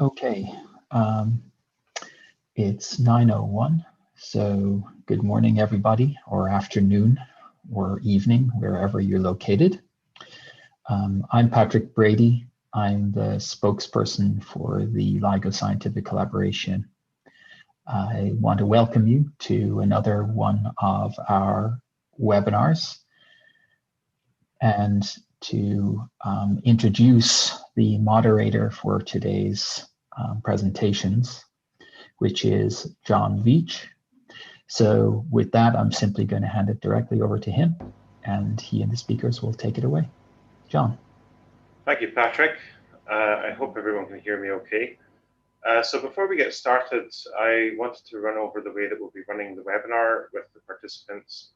Okay, it's 9:01, so good morning, everybody, or afternoon, or evening, wherever you're located. I'm Patrick Brady. I'm the spokesperson for the LIGO Scientific Collaboration. I want to welcome you to another one of our webinars and to introduce the moderator for today's presentations, which is John Veitch. So with that, I'm simply going to hand it directly over to him, and he and the speakers will take it away. John. Thank you, Patrick. I hope everyone can hear me okay. So before we get started, I wanted to run over the way that we'll be running the webinar with the participants.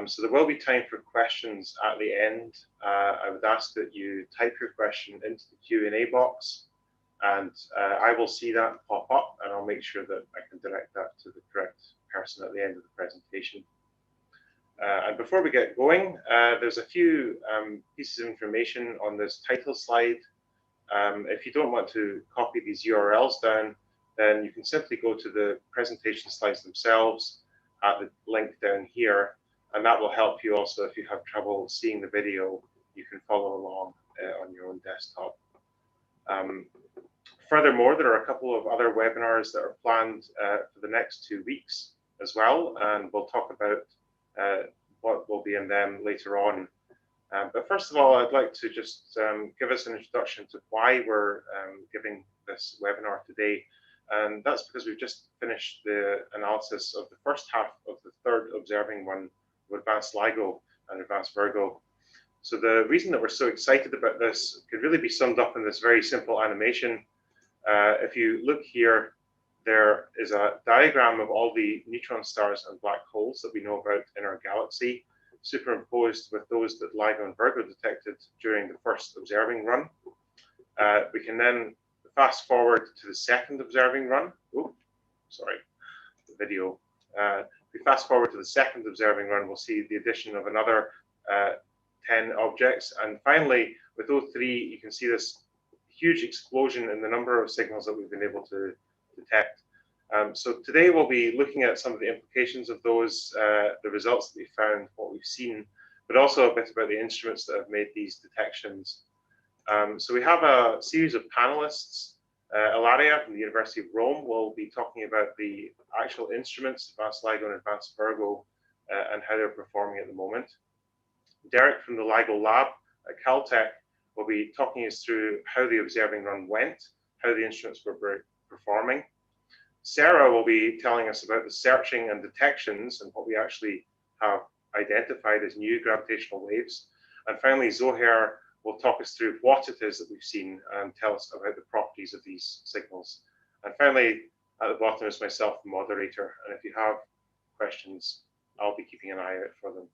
So there will be time for questions at the end. I would ask that you type your question into the Q&A box, and I will see that pop up, and I'll make sure that I can direct that to the correct person at the end of the presentation. And before we get going, there's a few pieces of information on this title slide. If you don't want to copy these URLs down, then you can simply go to the presentation slides themselves at the link down here, and that will help you also if you have trouble seeing the video. You can follow along on your own desktop. Furthermore, there are a couple of other webinars that are planned for the next 2 weeks as well, and we'll talk about what will be in them later on. But first of all, I'd like to just give us an introduction to why we're giving this webinar today. And that's because we've just finished the analysis of the first half of the third observing run of Advanced LIGO and Advanced Virgo. So the reason that we're so excited about this could really be summed up in this very simple animation. If you look here, there is a diagram of all the neutron stars and black holes that we know about in our galaxy, superimposed with those that LIGO and Virgo detected during the first observing run. We can then fast forward to the second observing run. Oh, sorry, the video. If we fast forward to the second observing run, we'll see the addition of another 10 objects. And finally, with O3, you can see this huge explosion in the number of signals that we've been able to detect. So today we'll be looking at some of the implications of those, the results that we found, what we've seen, but also a bit about the instruments that have made these detections. So we have a series of panelists. Ilaria from the University of Rome will be talking about the actual instruments, Advanced LIGO and Advanced Virgo, and how they're performing at the moment. Derek from the LIGO lab at Caltech will be talking us through how the observing run went, how the instruments were performing. Sarah will be telling us about the searching and detections and what we actually have identified as new gravitational waves. And finally, Zoheyr will talk us through what it is that we've seen and tell us about the properties of these signals. And finally, at the bottom is myself, the moderator. And if you have questions, I'll be keeping an eye out for them.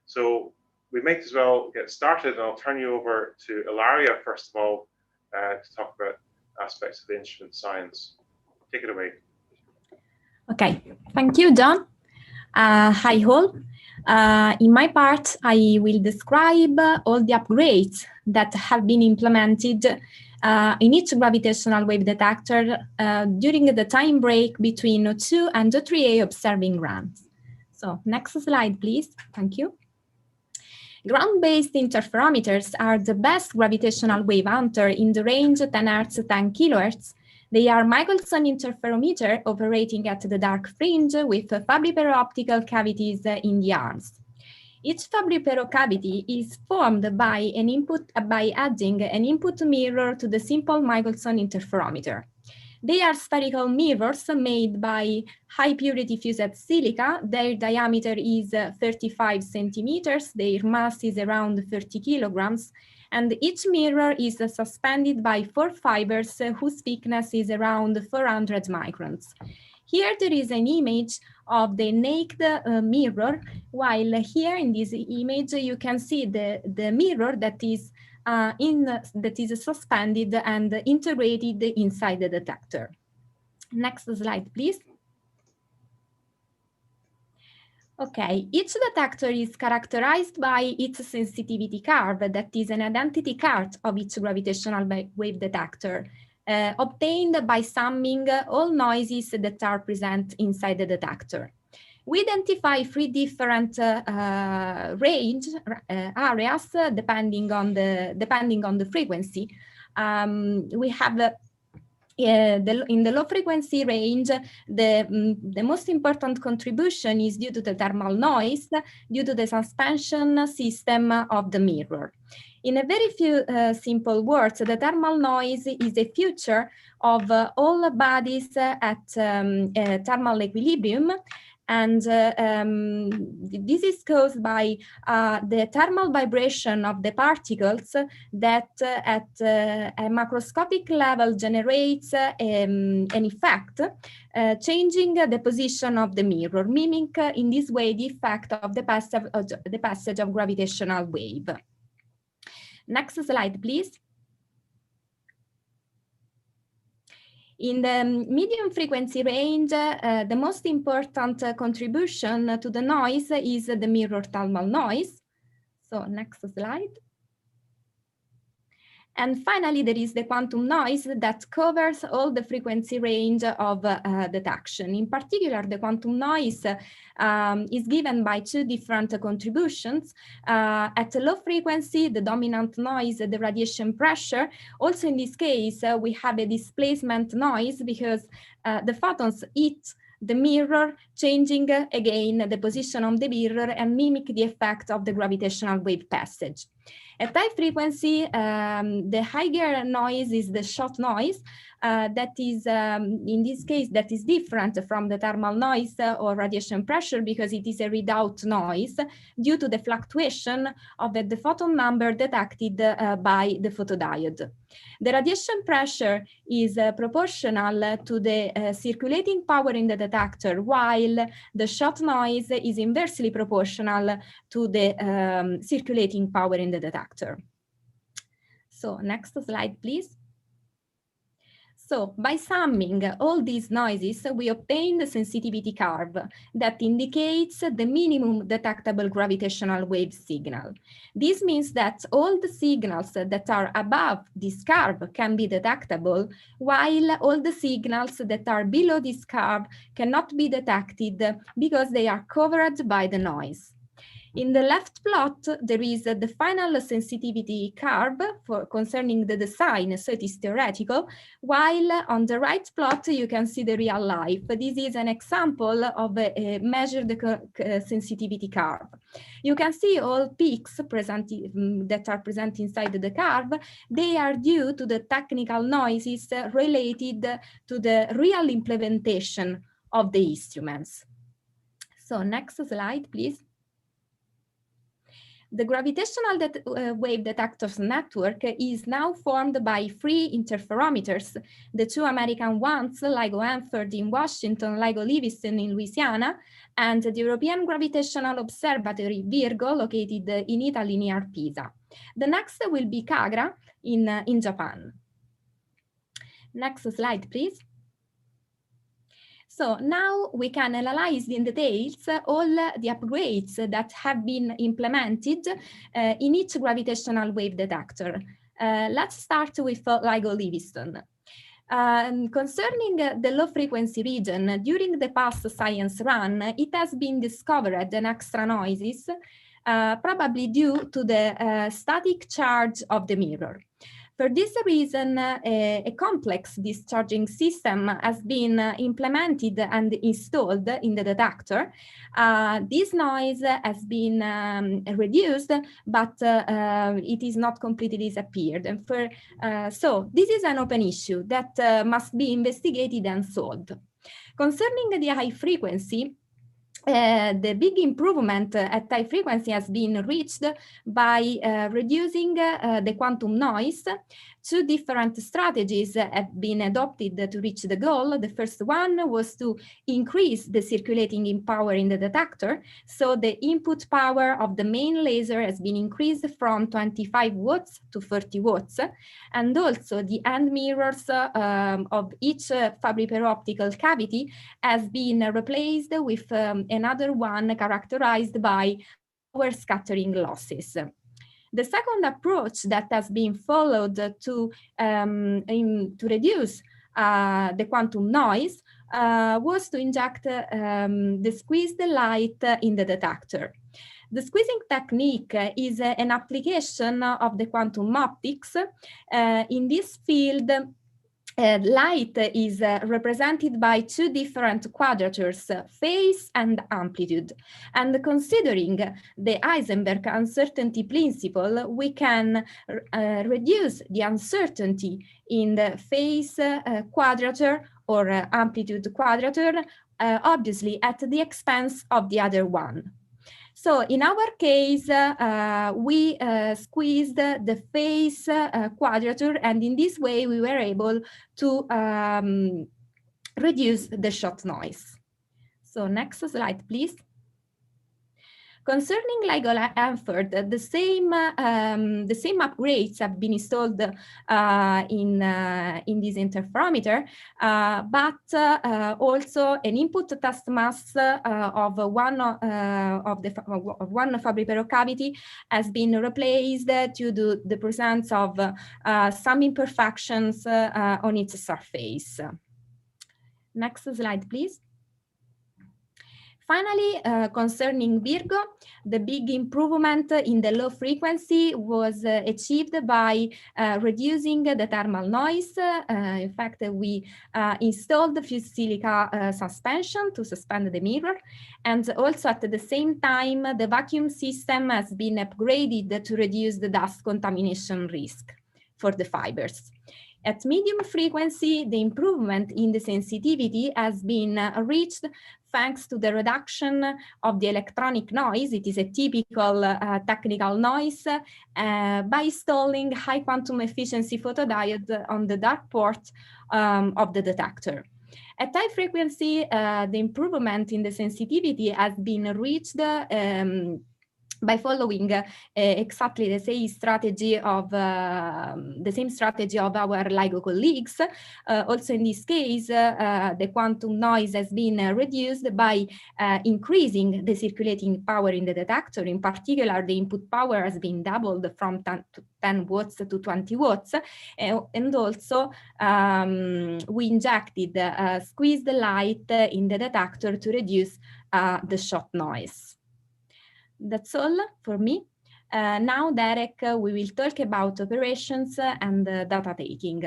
So we might as well get started, and I'll turn you over to Ilaria, first of all, to talk about aspects of the instrument science. Take it away. Okay, thank you, John. Hi all. In my part, I will describe all the upgrades that have been implemented in each gravitational wave detector during the time break between O2 and O3A observing runs. So next slide, please. Thank you. Ground-based interferometers are the best gravitational wave hunter in the range 10 Hz, 10 kHz. They are Michaelson Interferometer operating at the dark fringe with Fabry-Perot optical cavities in the arms. Each Fabry-Perot cavity is formed by adding an input mirror to the simple Michaelson interferometer. They are spherical mirrors made by high-purity fused silica. Their diameter is 35 centimeters. Their mass is around 30 kilograms. And each mirror is suspended by 4 fibers whose thickness is around 400 microns. Here there is an image of the naked mirror, while here in this image you can see the mirror that is suspended and integrated inside the detector. Next slide, please. Okay, each detector is characterized by its sensitivity curve, that is an identity chart of each gravitational wave detector. obtained by summing all noises that are present inside the detector. We identify three different range areas depending on the frequency. We have in the low frequency range, the most important contribution is due to the thermal noise, due to the suspension system of the mirror. In a very few simple words, the thermal noise is a feature of all bodies at thermal equilibrium. And this is caused by the thermal vibration of the particles that at a macroscopic level generates an effect, changing the position of the mirror, mimic in this way the effect of the passage of gravitational wave. Next slide, please. In the medium frequency range, the most important contribution to the noise is the mirror thermal noise. So next slide. And finally, there is the quantum noise that covers all the frequency range of detection. In particular, the quantum noise is given by two different contributions. At a low frequency, the dominant noise, the radiation pressure. Also in this case, we have a displacement noise because the photons hit the mirror, changing again the position of the mirror and mimic the effect of the gravitational wave passage. At high frequency, the higher noise is the shot noise. That is, in this case, that is different from the thermal noise or radiation pressure because it is a readout noise due to the fluctuation of the photon number detected by the photodiode. The radiation pressure is proportional to the circulating power in the detector, while the shot noise is inversely proportional to the circulating power in the detector. So next slide, please. So by summing all these noises, we obtain the sensitivity curve that indicates the minimum detectable gravitational wave signal. This means that all the signals that are above this curve can be detectable, while all the signals that are below this curve cannot be detected because they are covered by the noise. In the left plot, there is the final sensitivity curve for concerning the design, so it is theoretical, while on the right plot, you can see the real life. This is an example of a measured sensitivity curve. You can see all peaks present, that are present inside the curve. They are due to the technical noises related to the real implementation of the instruments. So next slide, please. The gravitational wave detectors network is now formed by 3 interferometers, the 2 American ones, LIGO-Hanford in Washington, LIGO-Livingston in Louisiana, and the European Gravitational Observatory Virgo, located in Italy near Pisa. The next will be KAGRA in Japan. Next slide, please. So now we can analyze in details all the upgrades that have been implemented in each gravitational wave detector. Let's start with LIGO-Livingston. Concerning the low frequency region, during the past science run, it has been discovered an extra noises, probably due to the static charge of the mirror. For this reason, a complex discharging system has been implemented and installed in the detector. This noise has been reduced, but it is not completely disappeared. And so this is an open issue that must be investigated and solved. Concerning the high frequency, the big improvement at high frequency has been reached by reducing the quantum noise. 2 different strategies have been adopted to reach the goal. The first one was to increase the circulating power in the detector. So the input power of the main laser has been increased from 25 watts to 30 watts. And also the end mirrors of each Fabry-Perot optical cavity has been replaced with another one characterized by lower scattering losses. The second approach that has been followed to reduce the quantum noise was to inject the squeezed light in the detector. The squeezing technique is an application of the quantum optics. In this field, light is represented by two different quadratures, phase and amplitude. And considering the Heisenberg uncertainty principle, we can reduce the uncertainty in the phase quadrature or amplitude quadrature, obviously at the expense of the other one. So in our case, we squeezed the phase quadrature, and in this way we were able to reduce the shot noise. So next slide, please. Concerning LIGO-Hanford, the same upgrades have been installed in this interferometer, but also an input test mass of one Fabry-Perot cavity has been replaced due to the presence of some imperfections on its surface. Next slide, please. Finally, concerning Virgo, the big improvement in the low frequency was achieved by reducing the thermal noise. In fact, we installed the fused silica suspension to suspend the mirror. And also at the same time, the vacuum system has been upgraded to reduce the dust contamination risk for the fibers. At medium frequency, the improvement in the sensitivity has been reached thanks to the reduction of the electronic noise. It is a typical technical noise by installing high quantum efficiency photodiode on the dark port of the detector. At high frequency, the improvement in the sensitivity has been reached by following exactly the same strategy of our LIGO colleagues. Also in this case, the quantum noise has been reduced by increasing the circulating power in the detector. In particular, the input power has been doubled from 10 watts to 20 watts. And also, we injected squeezed light in the detector to reduce the shot noise. That's all for me. Now, Derek, we will talk about operations and data taking.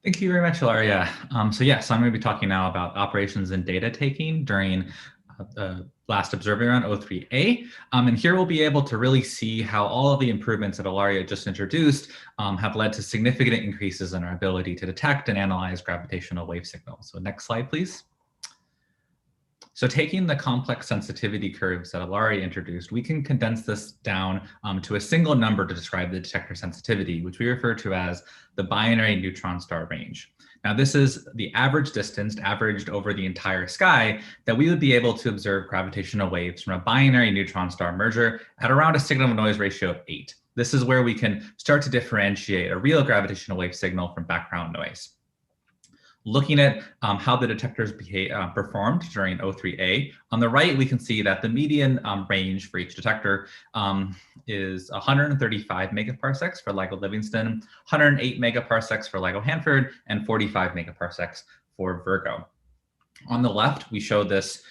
Thank you very much, Ilaria. So yes, I'm going to be talking now about operations and data taking during the last observing run, O3A. And here we'll be able to really see how all of the improvements that Ilaria just introduced have led to significant increases in our ability to detect and analyze gravitational wave signals. So next slide, please. So taking the complex sensitivity curves that Ilaria introduced, we can condense this down to a single number to describe the detector sensitivity, which we refer to as the binary neutron star range. Now, this is the average distance averaged over the entire sky that we would be able to observe gravitational waves from a binary neutron star merger at around a signal to noise ratio of 8. This is where we can start to differentiate a real gravitational wave signal from background noise. Looking at how the detectors performed during O3A, on the right, we can see that the median range for each detector is 135 megaparsecs for LIGO Livingston, 108 megaparsecs for LIGO-Hanford, and 45 megaparsecs for Virgo. On the left, we show this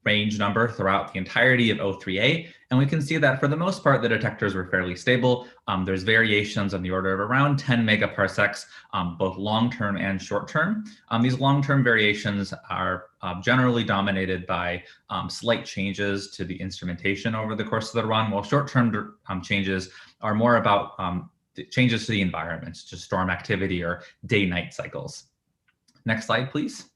range number throughout the entirety of O3A, and we can see that for the most part, the detectors were fairly stable. There's variations on the order of around 10 megaparsecs, both long-term and short-term. These long-term variations are generally dominated by slight changes to the instrumentation over the course of the run, while short-term changes are more about changes to the environment, just storm activity or day-night cycles. Next slide, please.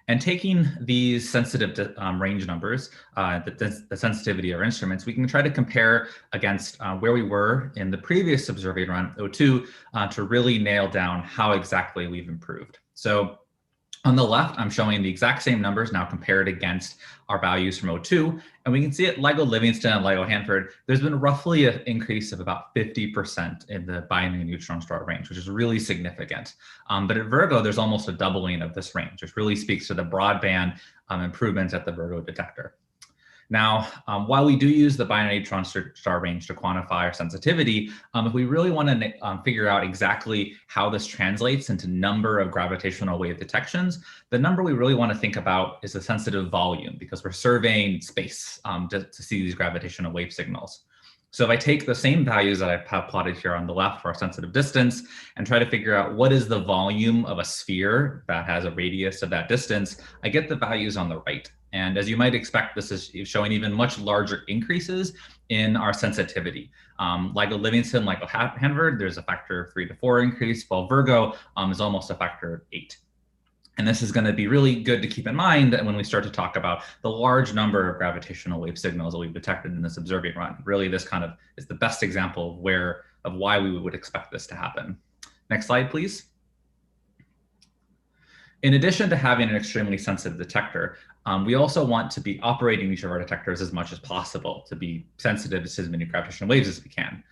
And taking these sensitive range numbers, the sensitivity of our instruments, we can try to compare against where we were in the previous observing run, O2, to really nail down how exactly we've improved. So on the left, I'm showing the exact same numbers now compared against our values from O2. And we can see at LIGO Livingston and LIGO-Hanford, there's been roughly an increase of about 50% in the binary neutron star range, which is really significant. But at Virgo, there's almost a doubling of this range, which really speaks to the broadband improvements at the Virgo detector. Now, while we do use the binary neutron star range to quantify our sensitivity, if we really want to figure out exactly how this translates into number of gravitational wave detections, the number we really want to think about is the sensitive volume, because we're surveying space to see these gravitational wave signals. So if I take the same values that I have plotted here on the left for our sensitive distance and try to figure out what is the volume of a sphere that has a radius of that distance, I get the values on the right. And as you might expect, this is showing even much larger increases in our sensitivity. LIGO-Livingston, LIGO-Hanford, there's a factor of 3 to 4 increase, while Virgo is almost a factor of 8. And this is going to be really good to keep in mind when we start to talk about the large number of gravitational wave signals that we've detected in this observing run. Really, this kind of is the best example of why we would expect this to happen. Next slide, please. In addition to having an extremely sensitive detector, we also want to be operating each of our detectors as much as possible to be sensitive to as many gravitational waves as we can.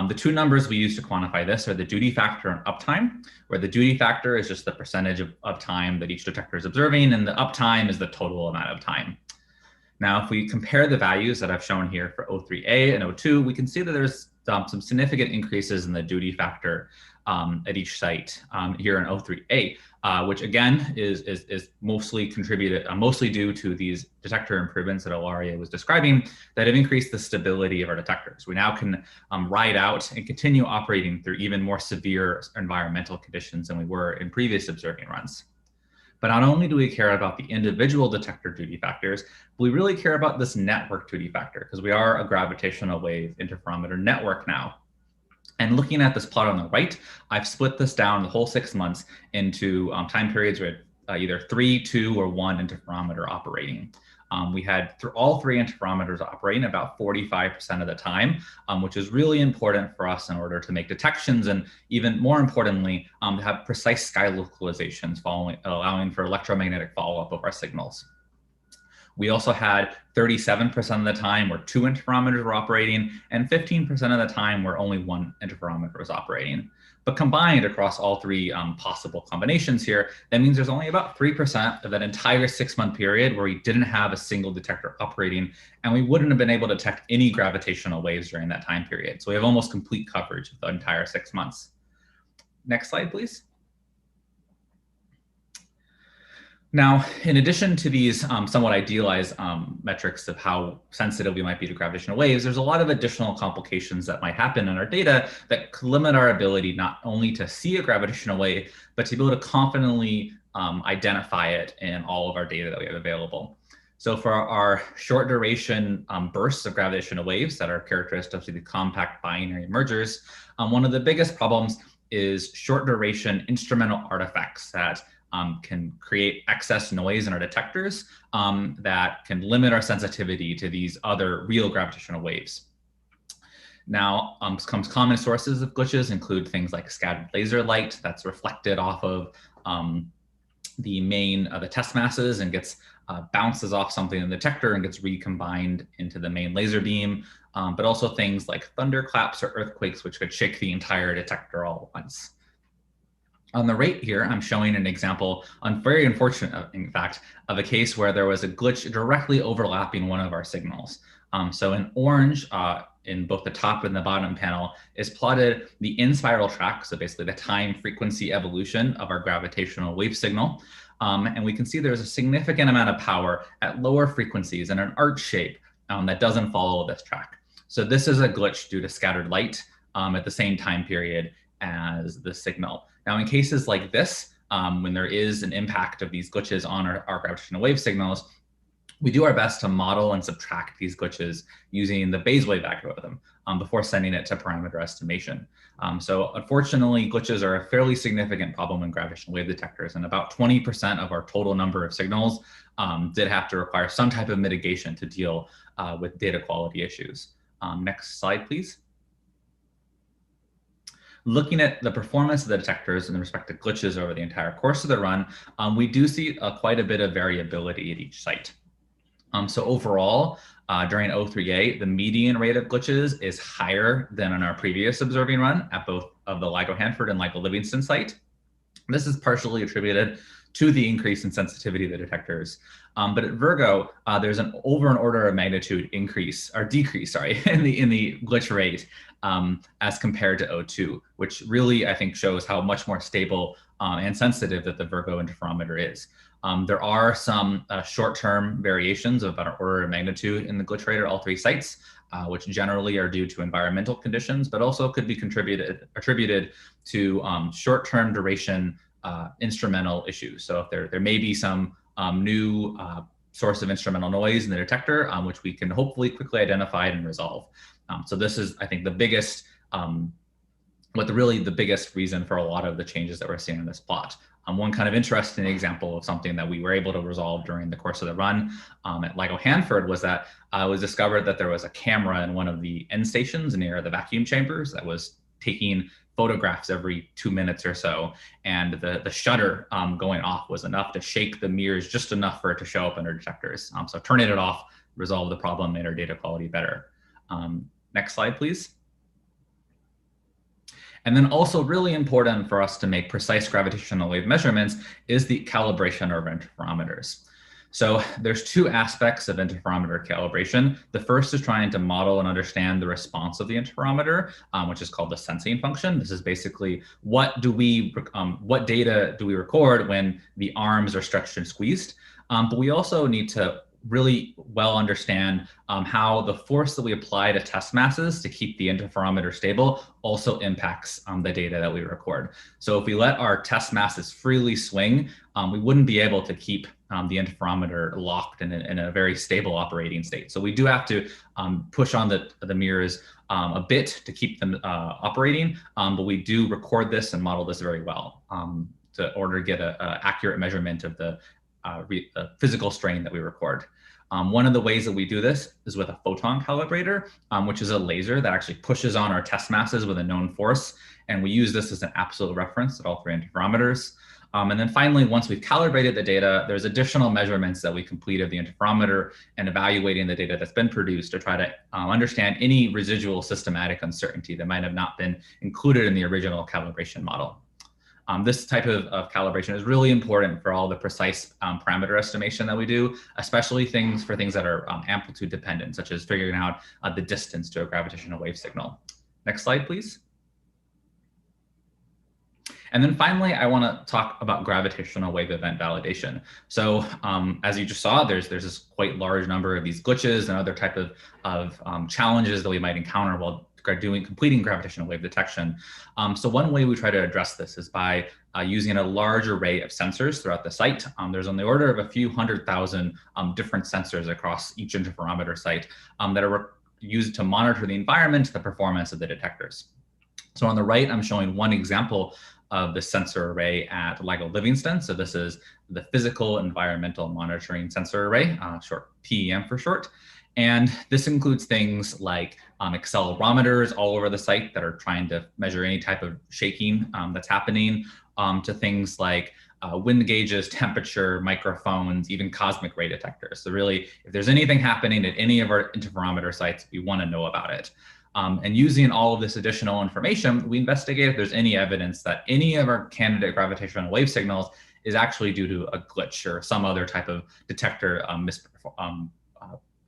The two numbers we use to quantify this are the duty factor and uptime, where the duty factor is just the percentage of time that each detector is observing, and the uptime is the total amount of time. Now, if we compare the values that I've shown here for O3A and O2, we can see that there's some significant increases in the duty factor at each site here in O3A, which again is mostly due to these detector improvements that Ilaria was describing that have increased the stability of our detectors. We now can ride out and continue operating through even more severe environmental conditions than we were in previous observing runs. But not only do we care about the individual detector duty factors, but we really care about this network duty factor, because we are a gravitational wave interferometer network now. And looking at this plot on the right, I've split this down the whole 6 months into time periods where either 3, 2, or 1 interferometer operating. We had all 3 interferometers operating about 45% of the time, which is really important for us in order to make detections, and even more importantly, to have precise sky localizations allowing for electromagnetic follow-up of our signals. We also had 37% of the time where 2 interferometers were operating, and 15% of the time where only 1 interferometer was operating. But combined across all 3 possible combinations here, that means there's only about 3% of that entire 6-month period where we didn't have a single detector operating, and we wouldn't have been able to detect any gravitational waves during that time period. So we have almost complete coverage of the entire 6 months. Next slide, please. Now, in addition to these somewhat idealized metrics of how sensitive we might be to gravitational waves, there's a lot of additional complications that might happen in our data that could limit our ability not only to see a gravitational wave, but to be able to confidently identify it in all of our data that we have available. So for our short duration bursts of gravitational waves that are characteristic of the compact binary mergers, one of the biggest problems is short duration instrumental artifacts that can create excess noise in our detectors that can limit our sensitivity to these other real gravitational waves. Now, some common sources of glitches include things like scattered laser light that's reflected off of the test masses and gets bounces off something in the detector and gets recombined into the main laser beam, but also things like thunderclaps or earthquakes, which could shake the entire detector all at once. On the right here, I'm showing an example, very unfortunate, in fact, of a case where there was a glitch directly overlapping one of our signals. So in orange, in both the top and the bottom panel, is plotted the in-spiral track, so basically the time frequency evolution of our gravitational wave signal. And we can see there's a significant amount of power at lower frequencies in an arc shape that doesn't follow this track. So this is a glitch due to scattered light at the same time period as the signal. Now, in cases like this, when there is an impact of these glitches on our gravitational wave signals, we do our best to model and subtract these glitches using the Bayes wave algorithm before sending it to parameter estimation. So unfortunately, glitches are a fairly significant problem in gravitational wave detectors, and about 20% of our total number of signals did have to require some type of mitigation to deal with data quality issues. Next slide, please. Looking at the performance of the detectors in respect to glitches over the entire course of the run, we do see quite a bit of variability at each site. So overall, during O3A, the median rate of glitches is higher than in our previous observing run at both of the LIGO-Hanford and LIGO-Livingston site. This is partially attributed to the increase in sensitivity of the detectors. But at Virgo, there's an order of magnitude increase or decrease, sorry, in the glitch rate as compared to O2, which really I think shows how much more stable and sensitive that the Virgo interferometer is. There are some short-term variations of about an order of magnitude in the glitch rate at all three sites, which generally are due to environmental conditions, but also could be attributed to short-term duration instrumental issues. So if there may be some new source of instrumental noise in the detector, which we can hopefully quickly identify and resolve. So this is, I think, the biggest, really the biggest reason for a lot of the changes that we're seeing in this plot. One kind of interesting example of something that we were able to resolve during the course of the run at LIGO Hanford was that it was discovered that there was a camera in one of the end stations near the vacuum chambers that was taking photographs every 2 minutes or so, and the shutter going off was enough to shake the mirrors just enough for it to show up in our detectors. So turning it off resolved the problem, made our data quality better. Next slide, please. And then also really important for us to make precise gravitational wave measurements is the calibration of interferometers. So there's two aspects of interferometer calibration. The first is trying to model and understand the response of the interferometer, which is called the sensing function. This is basically what data do we record when the arms are stretched and squeezed. But we also need to really well understand how the force that we apply to test masses to keep the interferometer stable also impacts the data that we record. So if we let our test masses freely swing, we wouldn't be able to keep the interferometer locked in a very stable operating state. So we do have to push on the mirrors a bit to keep them operating, but we do record this and model this very well in order to get an accurate measurement of the physical strain that we record. One of the ways that we do this is with a photon calibrator, which is a laser that actually pushes on our test masses with a known force. And we use this as an absolute reference at all three interferometers. And then finally, once we've calibrated the data, there's additional measurements that we complete of the interferometer and evaluating the data that's been produced to try to understand any residual systematic uncertainty that might have not been included in the original calibration model. This type of calibration is really important for all the precise parameter estimation that we do, especially for things that are amplitude dependent, such as figuring out the distance to a gravitational wave signal. Next slide, please. And then finally, I want to talk about gravitational wave event validation. So as you just saw, there's this quite large number of these glitches and other type of challenges that we might encounter while completing gravitational wave detection. So one way we try to address this is by using a large array of sensors throughout the site. There's on the order of a few 100,000 different sensors across each interferometer site that are used to monitor the environment, the performance of the detectors. So on the right, I'm showing one example of the sensor array at LIGO Livingston. So this is the Physical Environmental Monitoring Sensor Array, short PEM for short. And this includes things like accelerometers all over the site that are trying to measure any type of shaking that's happening, to things like wind gauges, temperature, microphones, even cosmic ray detectors. So really, if there's anything happening at any of our interferometer sites, we want to know about it. And using all of this additional information, we investigate if there's any evidence that any of our candidate gravitational wave signals is actually due to a glitch or some other type of detector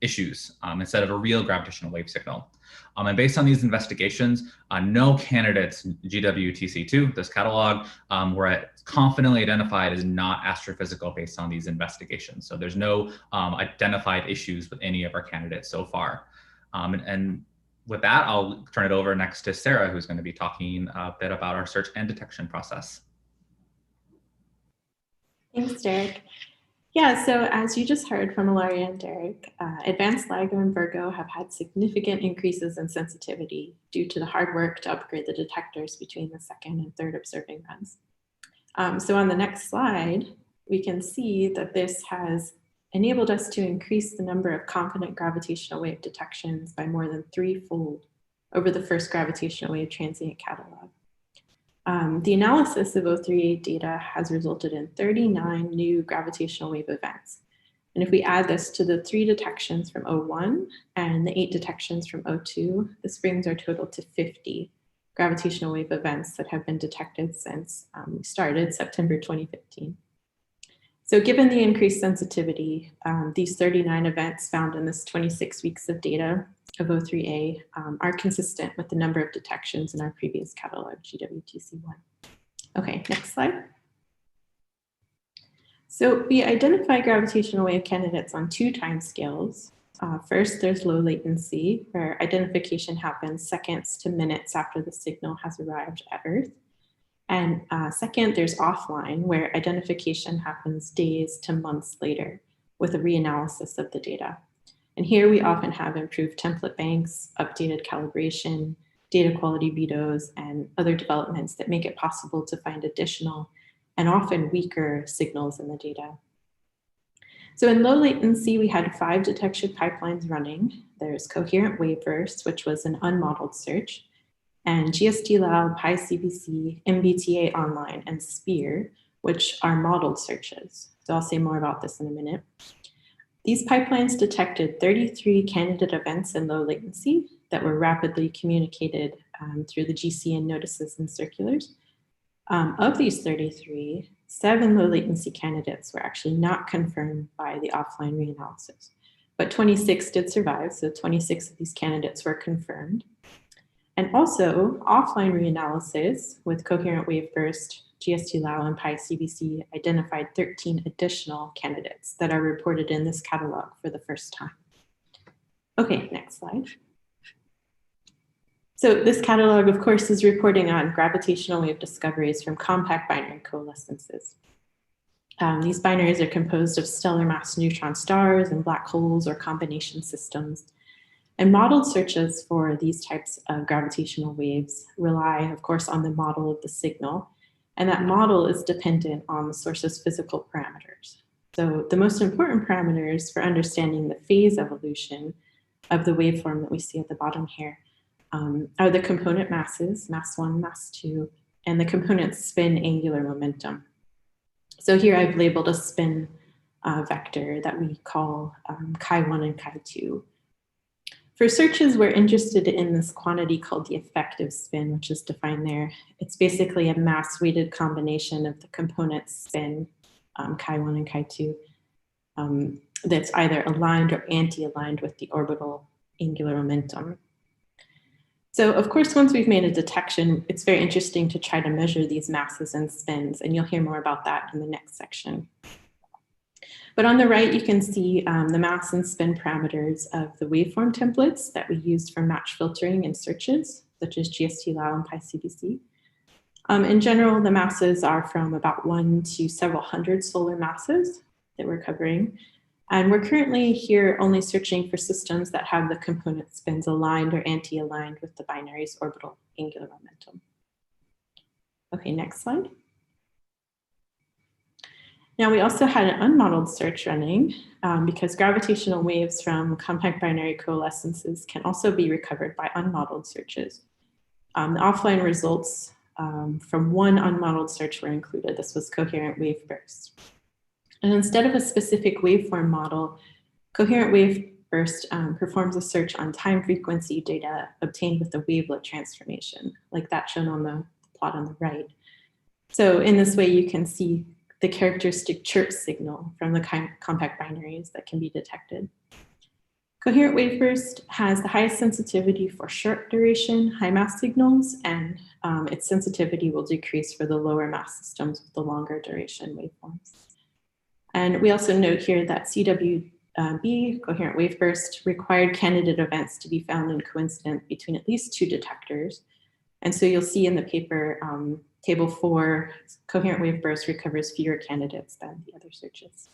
issues instead of a real gravitational wave signal. And based on these investigations, no candidates GWTC2, this catalog, were confidently identified as not astrophysical based on these investigations. So there's no identified issues with any of our candidates so far. And with that, I'll turn it over next to Sarah, who's going to be talking a bit about our search and detection process. Thanks, Derek. Yeah, so as you just heard from Ilaria and Derek, advanced LIGO and Virgo have had significant increases in sensitivity due to the hard work to upgrade the detectors between the second and third observing runs. So on the next slide, we can see that this has enabled us to increase the number of confident gravitational wave detections by more than 3-fold over the first gravitational wave transient catalog. The analysis of O3A data has resulted in 39 new gravitational wave events. And if we add this to the 3 detections from O1 and the 8 detections from O2, this brings our total to 50 gravitational wave events that have been detected since we started September 2015. So given the increased sensitivity, these 39 events found in this 26 weeks of data of O3A are consistent with the number of detections in our previous catalog, GWTC1. Okay, next slide. So we identify gravitational wave candidates on 2 timescales. First, there's low latency, where identification happens seconds to minutes after the signal has arrived at Earth. And second, there's offline, where identification happens days to months later with a reanalysis of the data. And here we often have improved template banks, updated calibration, data quality vetoes, and other developments that make it possible to find additional and often weaker signals in the data. So in low latency, we had 5 detection pipelines running. There's Coherent Waveverse, which was an unmodeled search, and GST-Lao, PyCBC, MBTA Online, and SPEAR, which are modeled searches. So I'll say more about this in a minute. These pipelines detected 33 candidate events in low latency that were rapidly communicated through the GCN notices and circulars. Of these 33, 7 low latency candidates were actually not confirmed by the offline reanalysis, but 26 did survive, so 26 of these candidates were confirmed. And also, offline reanalysis with Coherent Waveburst, GST-Lao, and PyCBC identified 13 additional candidates that are reported in this catalog for the first time. Okay, next slide. So this catalog, of course, is reporting on gravitational wave discoveries from compact binary coalescences. These binaries are composed of stellar mass neutron stars and black holes or combination systems. And modeled searches for these types of gravitational waves rely, of course, on the model of the signal. And that model is dependent on the source's physical parameters. So the most important parameters for understanding the phase evolution of the waveform that we see at the bottom here are the component masses, mass 1, mass 2, and the component spin angular momentum. So here I've labeled a spin vector that we call chi1 and chi2. For searches, we're interested in this quantity called the effective spin, which is defined there. It's basically a mass-weighted combination of the component spin, chi1 and chi2, that's either aligned or anti-aligned with the orbital angular momentum. So of course, once we've made a detection, it's very interesting to try to measure these masses and spins, and you'll hear more about that in the next section. But on the right, you can see the mass and spin parameters of the waveform templates that we used for match filtering in searches, such as GST-Lao and PyCBC. In general, the masses are from about 1 to several hundred solar masses that we're covering. And we're currently here only searching for systems that have the component spins aligned or anti-aligned with the binary's orbital angular momentum. Okay, next slide. Now, we also had an unmodeled search running because gravitational waves from compact binary coalescences can also be recovered by unmodeled searches. The offline results from one unmodeled search were included. This was Coherent Waveburst. And instead of a specific waveform model, Coherent Waveburst performs a search on time frequency data obtained with the wavelet transformation, like that shown on the plot on the right. So in this way, you can see the characteristic chirp signal from the compact binaries that can be detected. Coherent Waveburst has the highest sensitivity for short duration, high mass signals, and its sensitivity will decrease for the lower mass systems with the longer duration waveforms. And we also note here that CWB, Coherent Waveburst, required candidate events to be found in coincidence between at least 2 detectors. And so you'll see in the paper, table 4, Coherent Waveburst recovers fewer candidates than the other searches.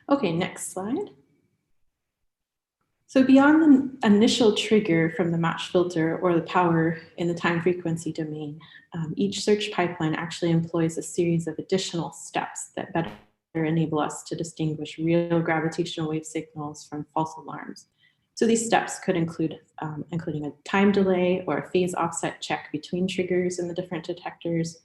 Okay, next slide. So beyond the initial trigger from the match filter or the power in the time frequency domain, each search pipeline actually employs a series of additional steps that better enable us to distinguish real gravitational wave signals from false alarms. So these steps could include including a time delay or a phase offset check between triggers in the different detectors,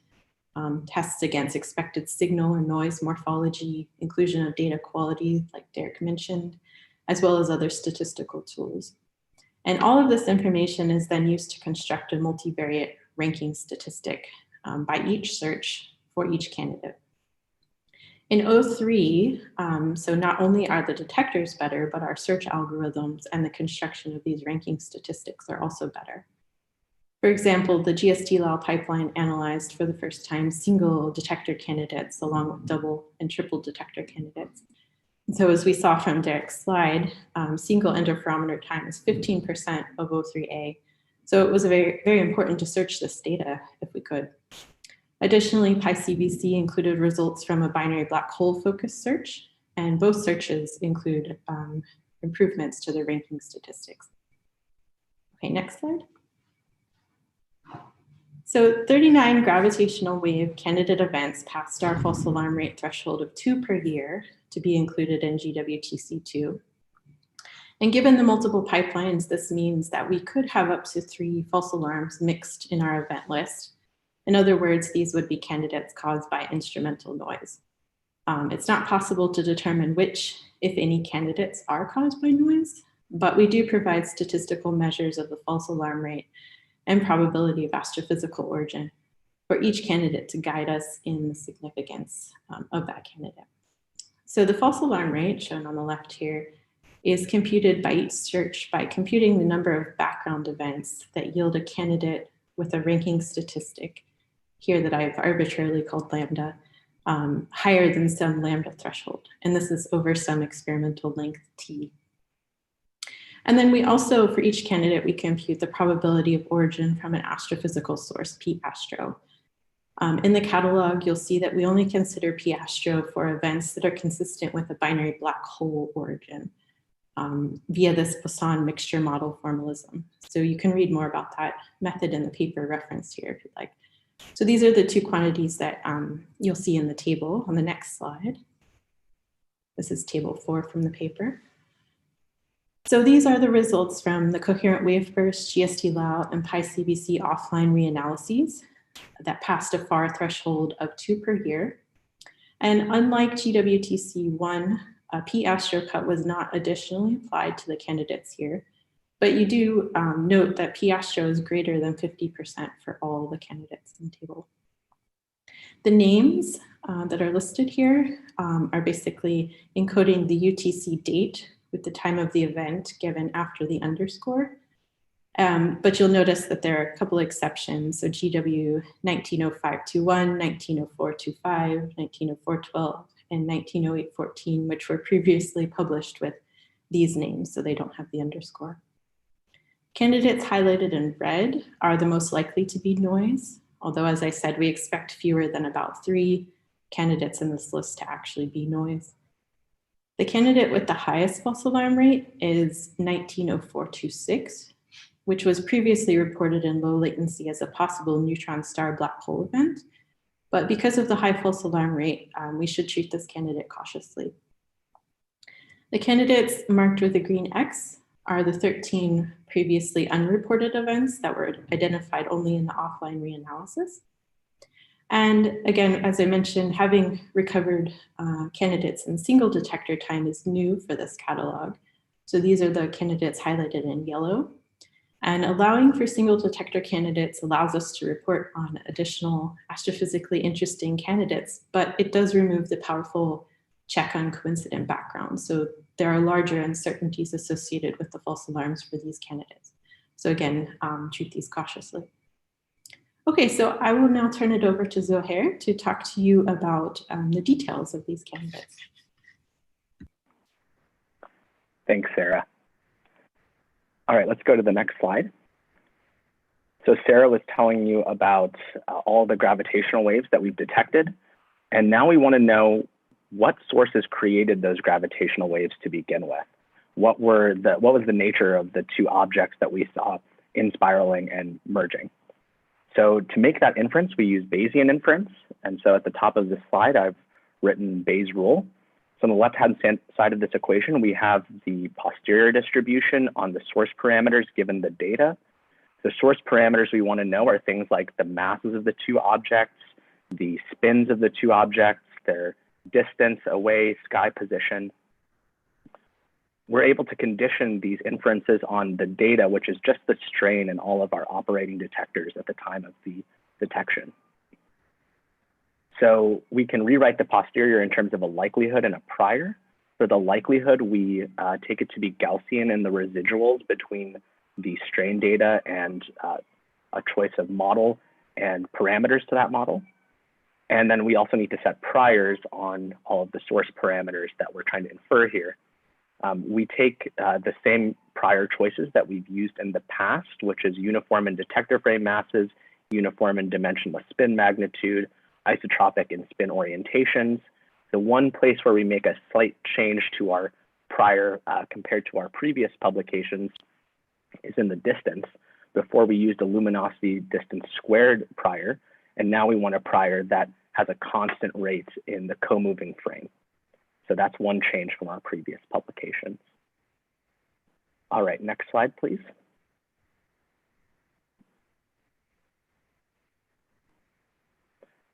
tests against expected signal or noise morphology, inclusion of data quality, like Derek mentioned, as well as other statistical tools. And all of this information is then used to construct a multivariate ranking statistic by each search for each candidate. In O3, so not only are the detectors better, but our search algorithms and the construction of these ranking statistics are also better. For example, the GST-LAL pipeline analyzed for the first time single detector candidates along with double and triple detector candidates. And so as we saw from Derek's slide, single interferometer time is 15% of O3A. So it was very, very important to search this data if we could. Additionally, PyCBC included results from a binary black hole focused search, and both searches include improvements to the ranking statistics. Okay, next slide. So 39 gravitational wave candidate events passed our false alarm rate threshold of 2 per year to be included in GWTC2. And given the multiple pipelines, this means that we could have up to 3 false alarms mixed in our event list. In other words, these would be candidates caused by instrumental noise. It's not possible to determine which, if any, candidates are caused by noise, but we do provide statistical measures of the false alarm rate and probability of astrophysical origin for each candidate to guide us in the significance of that candidate. So the false alarm rate, shown on the left here, is computed by each search by computing the number of background events that yield a candidate with a ranking statistic, here that I've arbitrarily called lambda, higher than some lambda threshold. And this is over some experimental length t. And then we also, for each candidate, we compute the probability of origin from an astrophysical source, p-astro. In the catalog, you'll see that we only consider p-astro for events that are consistent with a binary black hole origin via this Poisson mixture model formalism. So you can read more about that method in the paper referenced here if you'd like. So these are the 2 quantities that you'll see in the table on the next slide. This is table 4 from the paper. So these are the results from the coherent wave burst, GST-LAL, and PyCBC offline reanalyses that passed a FAR threshold of 2 per year. And unlike GWTC1, a p-astro cut was not additionally applied to the candidates here, but you do note that p-astro is greater than 50% for all the candidates in the table. The names that are listed here are basically encoding the UTC date with the time of the event given after the underscore. But you'll notice that there are a couple exceptions. So GW 190521, 190425, 190412, and 190814, which were previously published with these names, so they don't have the underscore. Candidates highlighted in red are the most likely to be noise, although as I said, we expect fewer than about 3 candidates in this list to actually be noise. The candidate with the highest false alarm rate is 190426, which was previously reported in low latency as a possible neutron star black hole event. But because of the high false alarm rate, we should treat this candidate cautiously. The candidates marked with a green X are the 13 previously unreported events that were identified only in the offline reanalysis. And again, as I mentioned, having recovered candidates in single detector time is new for this catalog. So these are the candidates highlighted in yellow. And allowing for single detector candidates allows us to report on additional astrophysically interesting candidates, but it does remove the powerful check on coincident background. So there are larger uncertainties associated with the false alarms for these candidates. So again, treat these cautiously. Okay, so I will now turn it over to Zoheyr to talk to you about the details of these candidates. Thanks, Sarah. All right, let's go to the next slide. So Sarah was telling you about all the gravitational waves that we've detected. And now we want to know what sources created those gravitational waves to begin with. What was the nature of the 2 objects that we saw in spiraling and merging? So to make that inference, we use Bayesian inference. And so at the top of this slide, I've written Bayes' rule. So on the left-hand side of this equation, we have the posterior distribution on the source parameters given the data. The source parameters we want to know are things like the masses of the 2 objects, the spins of the 2 objects, their distance away, sky position. We're able to condition these inferences on the data, which is just the strain in all of our operating detectors at the time of the detection. So we can rewrite the posterior in terms of a likelihood and a prior. For the likelihood, we take it to be Gaussian in the residuals between the strain data and a choice of model and parameters to that model. And then we also need to set priors on all of the source parameters that we're trying to infer here. We take the same prior choices that we've used in the past, which is uniform in detector frame masses, uniform in dimensionless spin magnitude, isotropic in spin orientations. The one place where we make a slight change to our prior compared to our previous publications is in the distance. Before we used a luminosity distance squared prior, and now we want a prior that has a constant rate in the co-moving frame. So that's one change from our previous publications. All right, next slide, please.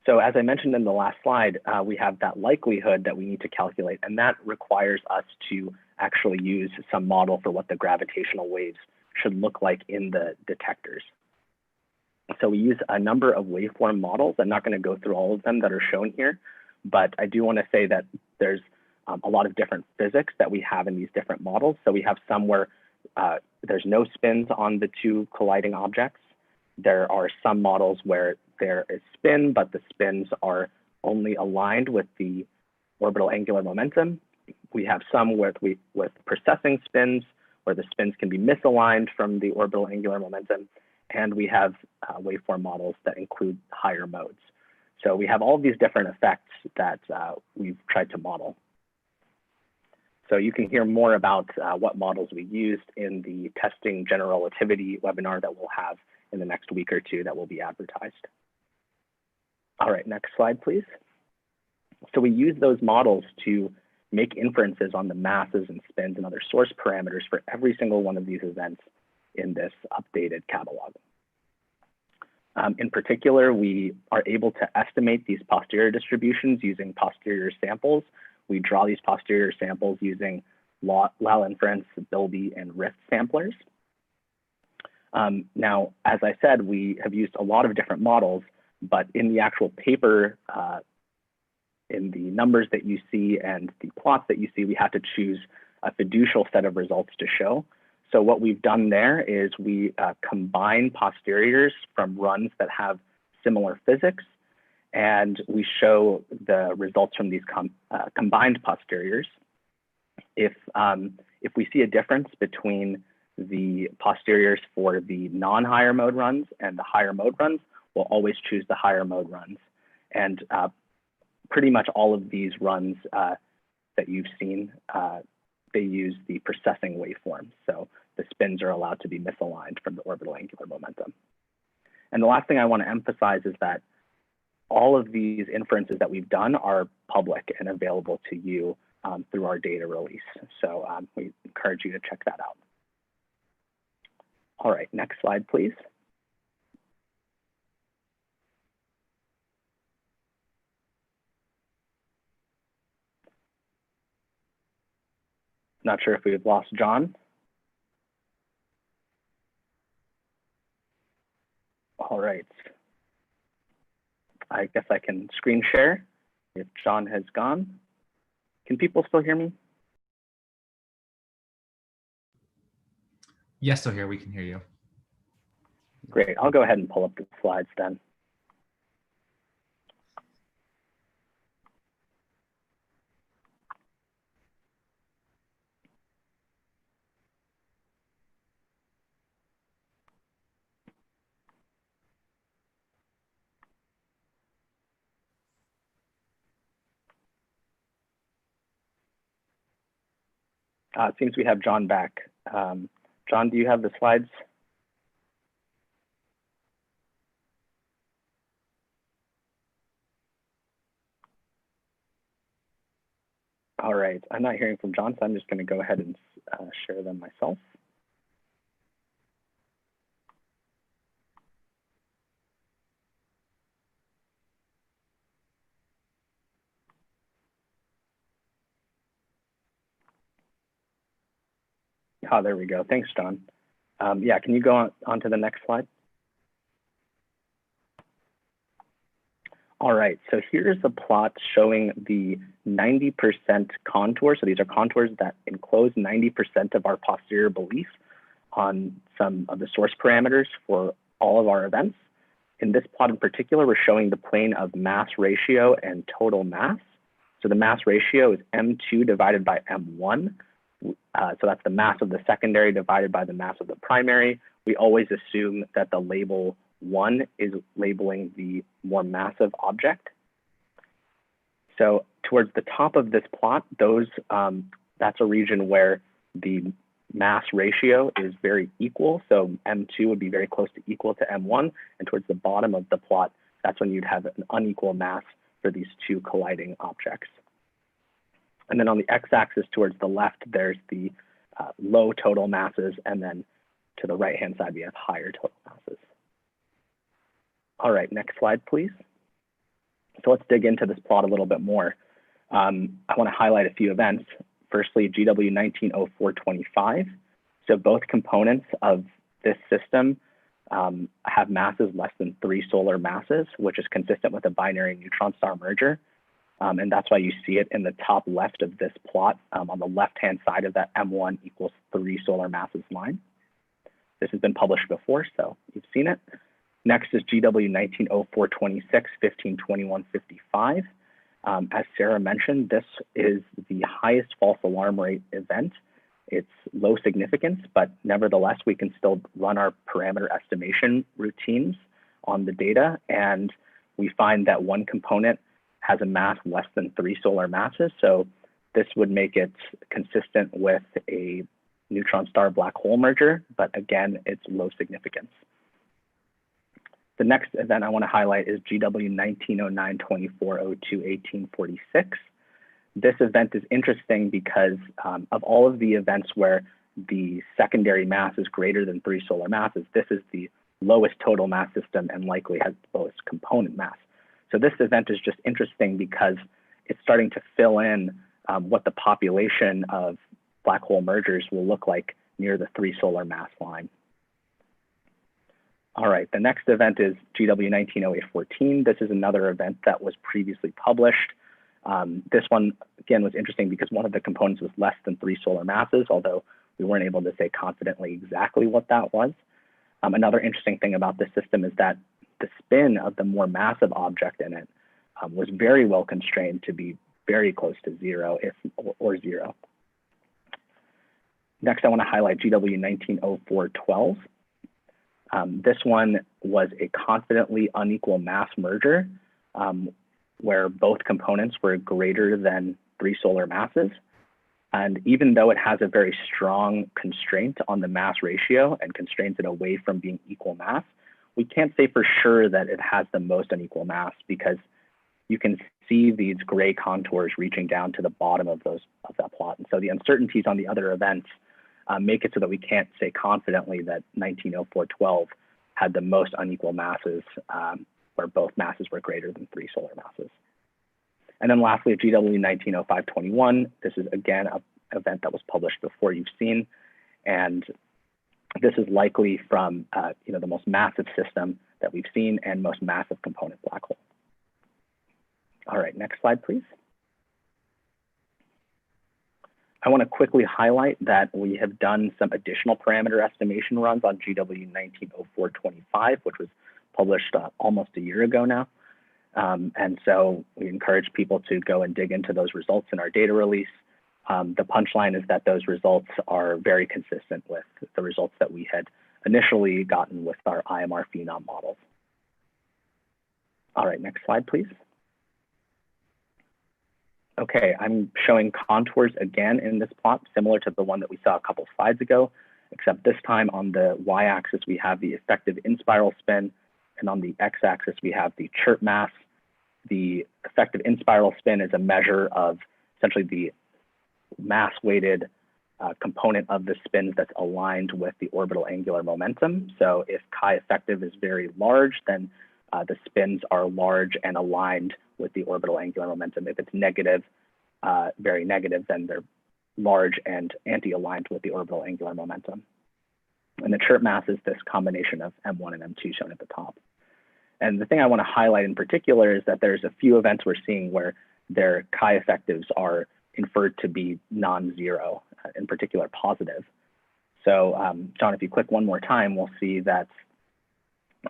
So as I mentioned in the last slide, we have that likelihood that we need to calculate, and that requires us to actually use some model for what the gravitational waves should look like in the detectors. So we use a number of waveform models. I'm not going to go through all of them that are shown here, but I do want to say that there's a lot of different physics that we have in these different models. So we have some where there's no spins on the two colliding objects. There are some models where there is spin, but the spins are only aligned with the orbital angular momentum. We have some with precessing spins, where the spins can be misaligned from the orbital angular momentum. And we have waveform models that include higher modes. So we have all of these different effects that we've tried to model. So you can hear more about what models we used in the testing general relativity webinar that we'll have in the next week or two that will be advertised. All right, next slide, please. So we use those models to make inferences on the masses and spins and other source parameters for every single one of these events in this updated catalog. In particular, we are able to estimate these posterior distributions using posterior samples. We draw these posterior samples using Lal inference, Bilby, and Rift samplers. Now, as I said, we have used a lot of different models, but in the actual paper, in the numbers that you see and the plots that you see, we have to choose a fiducial set of results to show. So what we've done there is we combine posteriors from runs that have similar physics, and we show the results from these combined posteriors. If we see a difference between the posteriors for the non-higher mode runs and the higher mode runs, we'll always choose the higher mode runs. And pretty much all of these runs that you've seen, they use the precessing waveform. So the spins are allowed to be misaligned from the orbital angular momentum. And the last thing I want to emphasize is that all of these inferences that we've done are public and available to you through our data release. So we encourage you to check that out. All right, next slide, please. Not sure if we've lost John. All right. I guess I can screen share if John has gone. Can people still hear me? Yes, so here we can hear you. Great. I'll go ahead and pull up the slides then. It seems we have John back. John, do you have the slides? All right, I'm not hearing from John, so I'm just going to go ahead and share them myself. Oh, there we go. Thanks, John. Yeah, can you go on to the next slide? All right, so here's the plot showing the 90% contour. So these are contours that enclose 90% of our posterior belief on some of the source parameters for all of our events. In this plot in particular, we're showing the plane of mass ratio and total mass. So the mass ratio is M2 divided by M1. So that's the mass of the secondary divided by the mass of the primary. We always assume that the label 1 is labeling the more massive object. So towards the top of this plot, that's a region where the mass ratio is very equal. So M2 would be very close to equal to M1. And towards the bottom of the plot, that's when you'd have an unequal mass for these two colliding objects. And then on the x-axis towards the left, there's the low total masses. And then to the right-hand side, we have higher total masses. All right, next slide, please. So let's dig into this plot a little bit more. I want to highlight a few events. Firstly, GW190425. So both components of this system have masses less than 3 solar masses, which is consistent with a binary neutron star merger. And that's why you see it in the top left of this plot on the left-hand side of that M1 equals 3 solar masses line. This has been published before, so you've seen it. Next is GW190426, 152155. As Sarah mentioned, this is the highest false alarm rate event. It's low significance, but nevertheless, we can still run our parameter estimation routines on the data. And we find that one component has a mass less than 3 solar masses. So this would make it consistent with a neutron star black hole merger, but again, it's low significance. The next event I want to highlight is GW190924021846. This event is interesting because of all of the events where the secondary mass is greater than 3 solar masses, this is the lowest total mass system and likely has the lowest component mass. So this event is just interesting because it's starting to fill in what the population of black hole mergers will look like near the 3 solar mass line. All right, the next event is GW190814. This is another event that was previously published. This one, again, was interesting because one of the components was less than 3 solar masses, although we weren't able to say confidently exactly what that was. Another interesting thing about this system is that the spin of the more massive object in it was very well constrained to be very close to 0 or 0. Next, I want to highlight GW190412. This one was a confidently unequal mass merger where both components were greater than 3 solar masses. And even though it has a very strong constraint on the mass ratio and constrains it away from being equal mass, we can't say for sure that it has the most unequal mass because you can see these gray contours reaching down to the bottom of that plot. And so the uncertainties on the other events make it so that we can't say confidently that 190412 had the most unequal masses where both masses were greater than 3 solar masses. And then lastly, GW190521, this is again an event that was published before you've seen. And this is likely from the most massive system that we've seen and most massive component black hole. All right, next slide, please. I want to quickly highlight that we have done some additional parameter estimation runs on GW190425, which was published almost a year ago now. And so we encourage people to go and dig into those results in our data release. The punchline is that those results are very consistent with the results that we had initially gotten with our IMR phenom models. All right, next slide, please. Okay, I'm showing contours again in this plot, similar to the one that we saw a couple slides ago, except this time on the y-axis, we have the effective in-spiral spin, and on the x-axis, we have the chirp mass. The effective in-spiral spin is a measure of essentially the mass-weighted component of the spins that's aligned with the orbital angular momentum. So if chi effective is very large, then the spins are large and aligned with the orbital angular momentum. If it's negative, very negative, then they're large and anti-aligned with the orbital angular momentum. And the chirp mass is this combination of M1 and M2 shown at the top. And the thing I want to highlight in particular is that there's a few events we're seeing where their chi effectives are inferred to be non-zero, in particular positive. So John, if you click one more time, we'll see that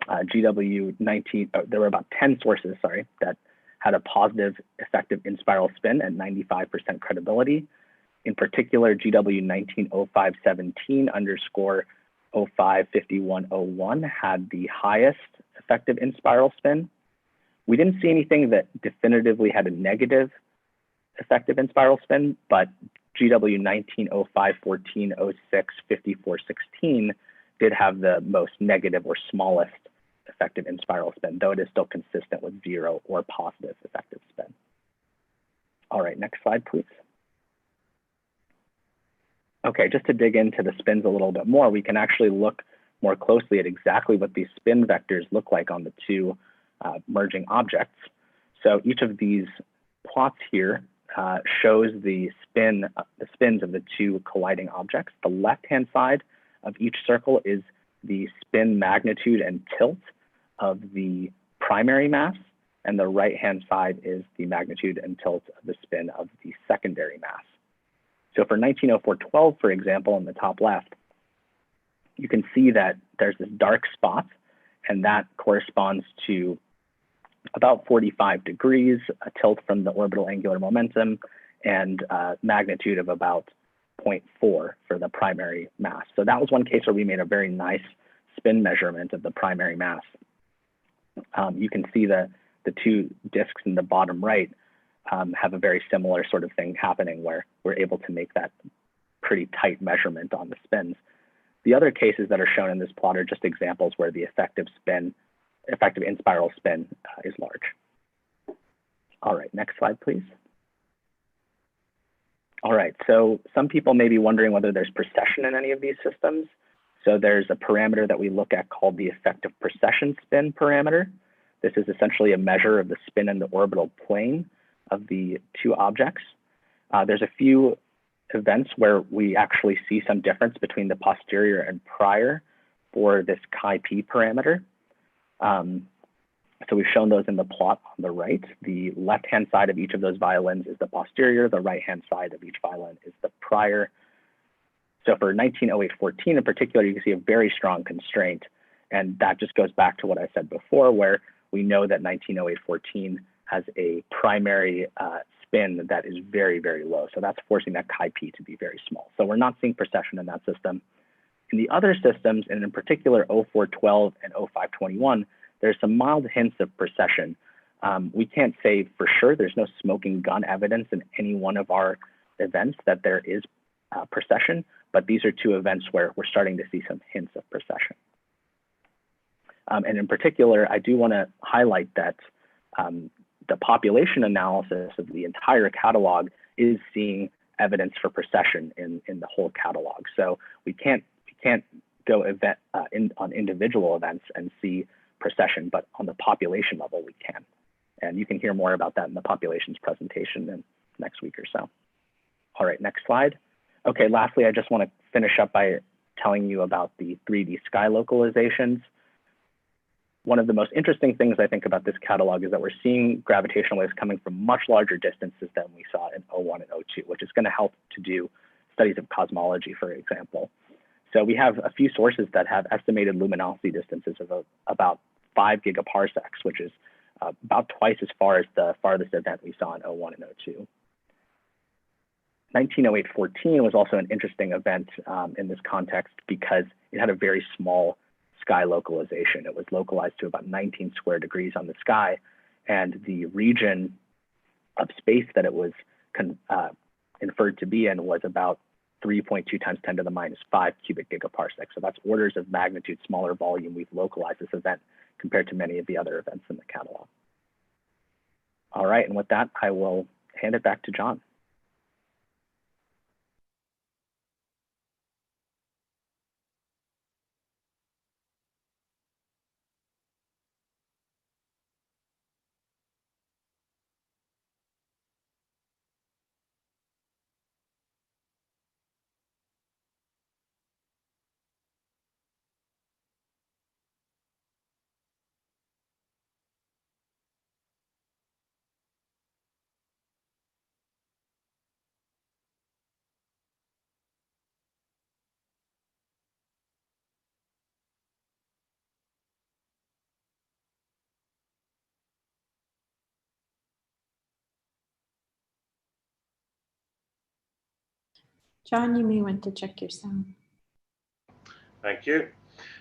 GW19, there were about 10 sources, sorry, that had a positive effective in-spiral spin at 95% credibility. In particular, GW190517 underscore 055101 had the highest effective in-spiral spin. We didn't see anything that definitively had a negative effective in-spiral spin, but GW190514065416 did have the most negative or smallest effective in-spiral spin, though it is still consistent with zero or positive effective spin. All right, next slide, please. Okay, just to dig into the spins a little bit more, we can actually look more closely at exactly what these spin vectors look like on the two merging objects. So each of these plots here shows the spins of the two colliding objects. The left-hand side of each circle is the spin magnitude and tilt of the primary mass, and the right-hand side is the magnitude and tilt of the spin of the secondary mass. So for 190412, for example, in the top left, you can see that there's this dark spot, and that corresponds to about 45 degrees, a tilt from the orbital angular momentum, and a magnitude of about 0.4 for the primary mass. So that was one case where we made a very nice spin measurement of the primary mass. You can see the two disks in the bottom right have a very similar sort of thing happening where we're able to make that pretty tight measurement on the spins. The other cases that are shown in this plot are just examples where the effective in-spiral spin is large. All right, next slide, please. All right, so some people may be wondering whether there's precession in any of these systems. So there's a parameter that we look at called the effective precession spin parameter. This is essentially a measure of the spin in the orbital plane of the two objects. There's a few events where we actually see some difference between the posterior and prior for this chi-p parameter. So we've shown those in the plot on the right. The left-hand side of each of those violins is the posterior. The right-hand side of each violin is the prior. So for 190814 in particular, you can see a very strong constraint. And that just goes back to what I said before, where we know that 190814 has a primary spin that is very, very low. So that's forcing that chi-p to be very small. So we're not seeing precession in that system. In the other systems, and in particular 0412 and 0521, there's some mild hints of precession. We can't say for sure, there's no smoking gun evidence in any one of our events that there is precession, but these are two events where we're starting to see some hints of precession. And in particular, I do want to highlight that the population analysis of the entire catalog is seeing evidence for precession in the whole catalog. So we can't go on individual events and see precession, but on the population level we can. And you can hear more about that in the populations presentation in next week or so. All right, next slide. Okay, lastly, I just want to finish up by telling you about the 3D sky localizations. One of the most interesting things I think about this catalog is that we're seeing gravitational waves coming from much larger distances than we saw in 01 and 02, which is going to help to do studies of cosmology, for example. So we have a few sources that have estimated luminosity distances of about 5 gigaparsecs, which is about twice as far as the farthest event we saw in 01 and 02. 190814 was also an interesting event in this context because it had a very small sky localization. It was localized to about 19 square degrees on the sky, and the region of space that it was inferred to be in was about 3.2 times 10 to the minus 5 cubic gigaparsecs. So that's orders of magnitude smaller volume we've localized this event compared to many of the other events in the catalog. All right, and with that, I will hand it back to John. John, you may want to check your sound. Thank you.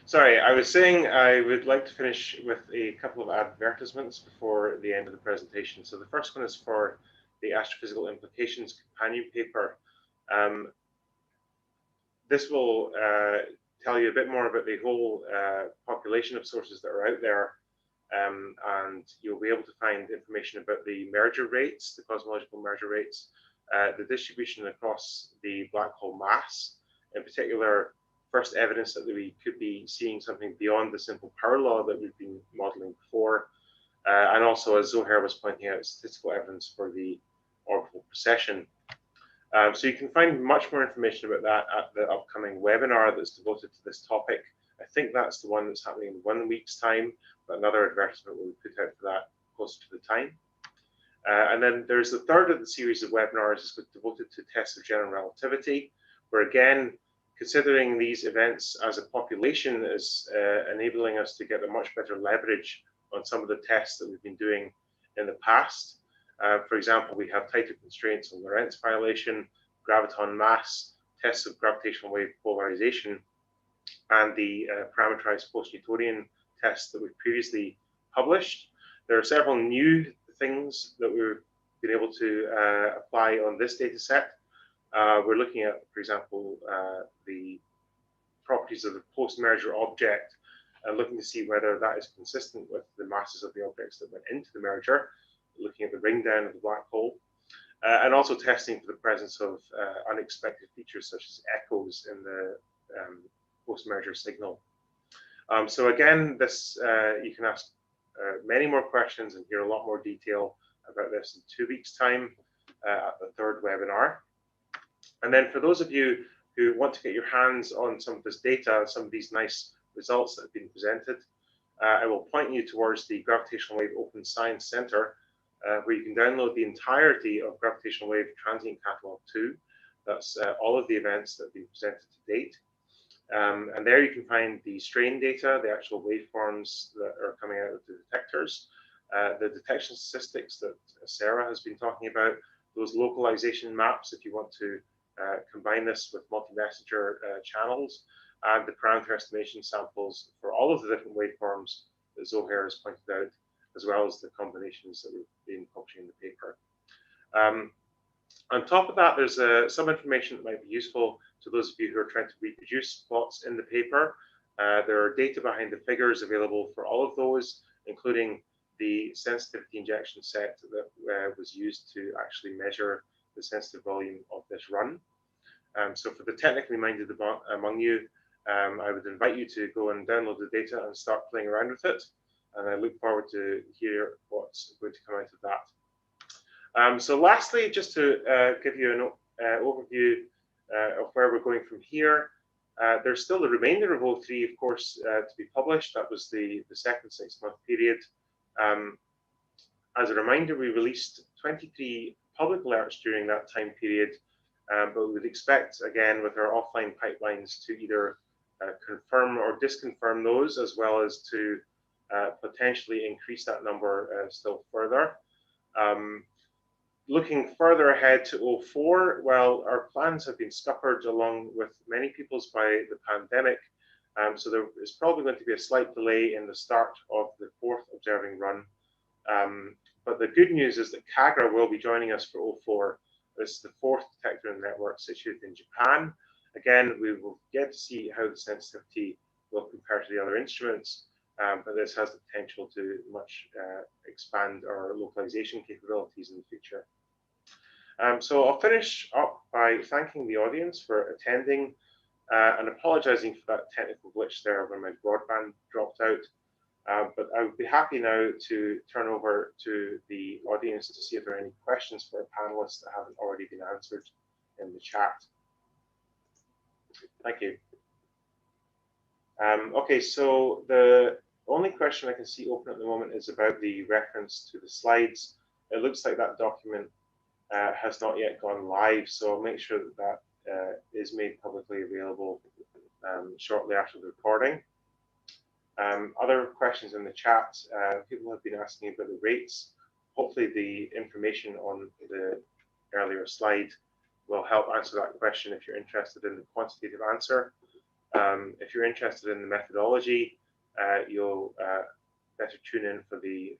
Sorry, I was saying I would like to finish with a couple of advertisements before the end of the presentation. So the first one is for the Astrophysical Implications companion paper. This will tell you a bit more about the whole population of sources that are out there, and you'll be able to find information about the merger rates, the cosmological merger rates, the distribution across the black hole mass, in particular, first evidence that we could be seeing something beyond the simple power law that we've been modeling before, and also, as Zoheyr was pointing out, statistical evidence for the orbital precession. So you can find much more information about that at the upcoming webinar that's devoted to this topic. I think that's the one that's happening in 1 week's time, but another advertisement will be put out for that closer to the time. And then there's the third of the series of webinars devoted to tests of general relativity, where again, considering these events as a population is enabling us to get a much better leverage on some of the tests that we've been doing in the past. For example, we have tighter constraints on Lorentz violation, graviton mass, tests of gravitational wave polarization, and the parameterized post-Newtonian tests that we've previously published. There are several new things that we've been able to apply on this data set. We're looking at, for example, the properties of the post-merger object, and looking to see whether that is consistent with the masses of the objects that went into the merger, looking at the ring down of the black hole, and also testing for the presence of unexpected features such as echoes in the post-merger signal. So again, this you can ask many more questions and hear a lot more detail about this in 2 weeks' time at the third webinar. And then for those of you who want to get your hands on some of this data, some of these nice results that have been presented, I will point you towards the Gravitational Wave Open Science Center, where you can download the entirety of Gravitational Wave Transient Catalog 2. That's all of the events that have been presented to date. And there you can find the strain data, the actual waveforms that are coming out of the detectors, the detection statistics that Sarah has been talking about, those localization maps if you want to combine this with multi-messenger channels, and the parameter estimation samples for all of the different waveforms that Zoheyr has pointed out, as well as the combinations that we've been publishing in the paper. On top of that, there's some information that might be useful to those of you who are trying to reproduce plots in the paper. There are data behind the figures available for all of those, including the sensitivity injection set that was used to actually measure the sensitive volume of this run. So for the technically minded among you, I would invite you to go and download the data and start playing around with it. And I look forward to hear what's going to come out of that. So lastly, just to give you an overview of where we're going from here, there's still the remainder of O3, of course, to be published. That was the second 6-month period. As a reminder, we released 23 public alerts during that time period, but we would expect, again, with our offline pipelines to either confirm or disconfirm those, as well as to potentially increase that number still further. Looking further ahead to 04, well, our plans have been scuppered along with many people's by the pandemic. So there is probably going to be a slight delay in the start of the 4th observing run. But the good news is that KAGRA will be joining us for 04. This is the 4th detector in the network situated in Japan. Again, we will get to see how the sensitivity will compare to the other instruments, but this has the potential to much expand our localization capabilities in the future. So I'll finish up by thanking the audience for attending and apologizing for that technical glitch there when my broadband dropped out. But I would be happy now to turn over to the audience to see if there are any questions for our panelists that haven't already been answered in the chat. Thank you. Okay, so the only question I can see open at the moment is about the reference to the slides. It looks like that document has not yet gone live, so I'll make sure that that is made publicly available shortly after the recording. Other questions in the chat, people have been asking about the rates. Hopefully the information on the earlier slide will help answer that question if you're interested in the quantitative answer. If you're interested in the methodology, you'll better tune in for the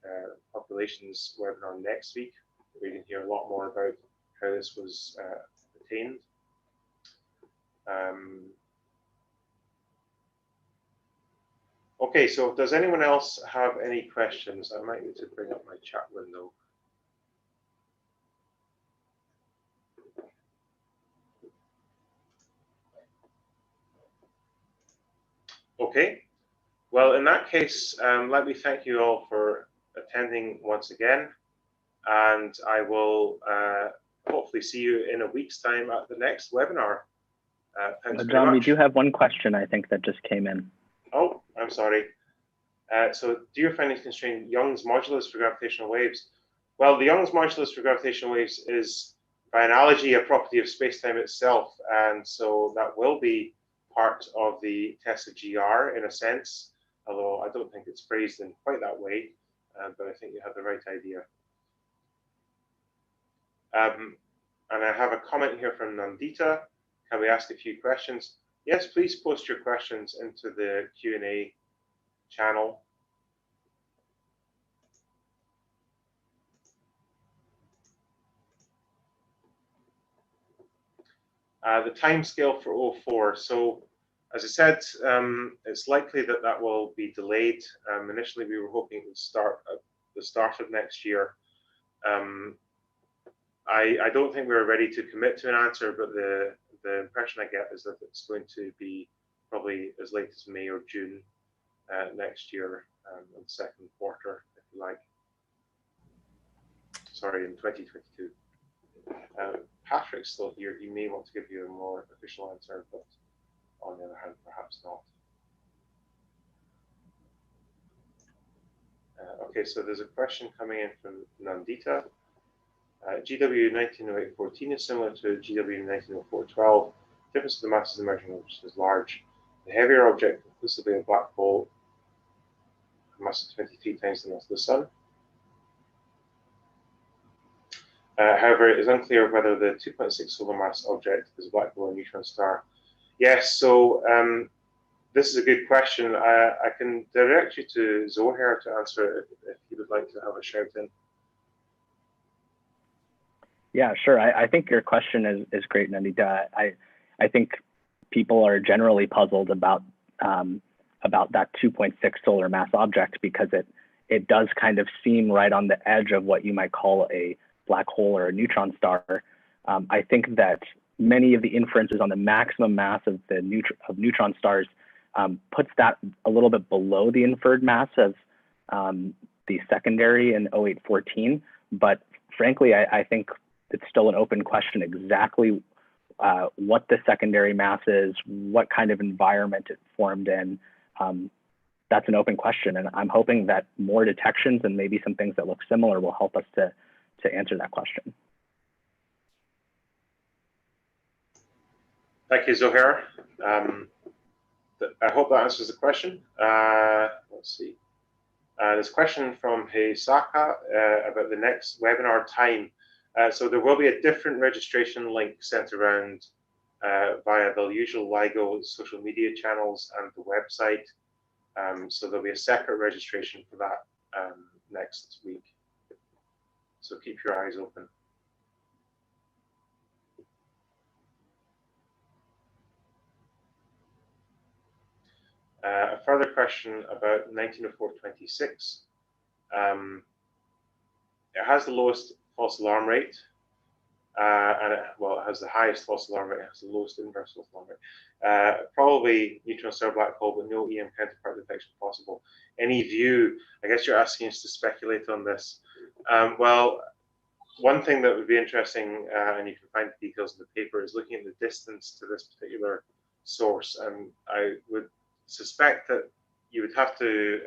populations webinar next week, where you can hear a lot more about how this was attained. Okay, so does anyone else have any questions? I might need to bring up my chat window. Okay, well, in that case, let me thank you all for attending once again, and I will hopefully see you in a week's time at the next webinar. Thanks very John, much. we do have one question, I think, that just came in. Oh, I'm sorry. So do you find it constrained Young's modulus for gravitational waves? Well, the Young's modulus for gravitational waves is, by analogy, a property of spacetime itself, and so that will be part of the test of GR in a sense, although I don't think it's phrased in quite that way, but I think you have the right idea. And I have a comment here from Nandita. Can we ask a few questions? Yes, please post your questions into the Q&A channel. The time scale for 04. So, as I said, it's likely that that will be delayed. Initially, we were hoping it would start at the start of next year. I don't think we're ready to commit to an answer, but the impression I get is that it's going to be probably as late as May or June next year, in the second quarter, if you like. Sorry, in 2022. Patrick's still here. He may want to give you a more official answer, but on the other hand, perhaps not. Okay, so there's a question coming in from Nandita. GW 1908-14 is similar to GW 1904-12. Difference of the masses emerging is large. The heavier object, inclusively a black hole, mass of 23 times the mass of the Sun. However, it is unclear whether the 2.6 solar mass object is a black hole or a neutron star. Yes, so this is a good question. I can direct you to Zoheyr to answer it if you would like to have a shout in. Yeah, sure. I think your question is great, Nandita. I think people are generally puzzled about that 2.6 solar mass object because it does kind of seem right on the edge of what you might call a black hole or a neutron star. I think that many of the inferences on the maximum mass of the neutron stars puts that a little bit below the inferred mass of the secondary in 08-14. But frankly, I think it's still an open question exactly what the secondary mass is, what kind of environment it formed in. That's an open question, and I'm hoping that more detections and maybe some things that look similar will help us to answer that question. Thank you, Zoheyr. I hope that answers the question. Let's see. There's a question from Heisaka about the next webinar time. So there will be a different registration link sent around via the usual LIGO social media channels and the website. So there'll be a separate registration for that next week. So keep your eyes open. A further question about 1904-26. It has the lowest false alarm rate, and it has the highest false alarm rate. It has the lowest inverse false alarm rate. Probably neutron star black hole, but no EM counterpart detection possible. Any view? I guess you're asking us to speculate on this. Well, one thing that would be interesting, and you can find the details in the paper, is looking at the distance to this particular source. And I would suspect that you would have to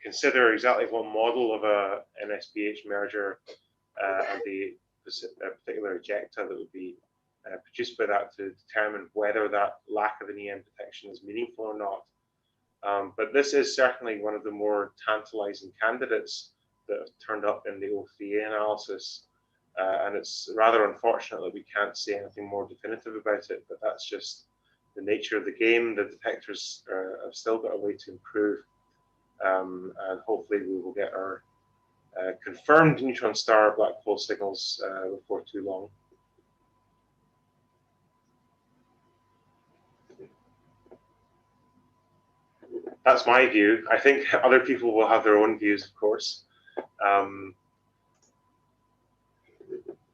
consider exactly what model of a NSBH merger and the particular ejecta that would be produced by that to determine whether that lack of an EM detection is meaningful or not. But this is certainly one of the more tantalizing candidates that have turned up in the O3A analysis. And it's rather unfortunate that we can't say anything more definitive about it, but that's just the nature of the game. The detectors have still got a way to improve, and hopefully we will get our confirmed neutron star black hole signals before too long. That's my view. I think other people will have their own views, of course.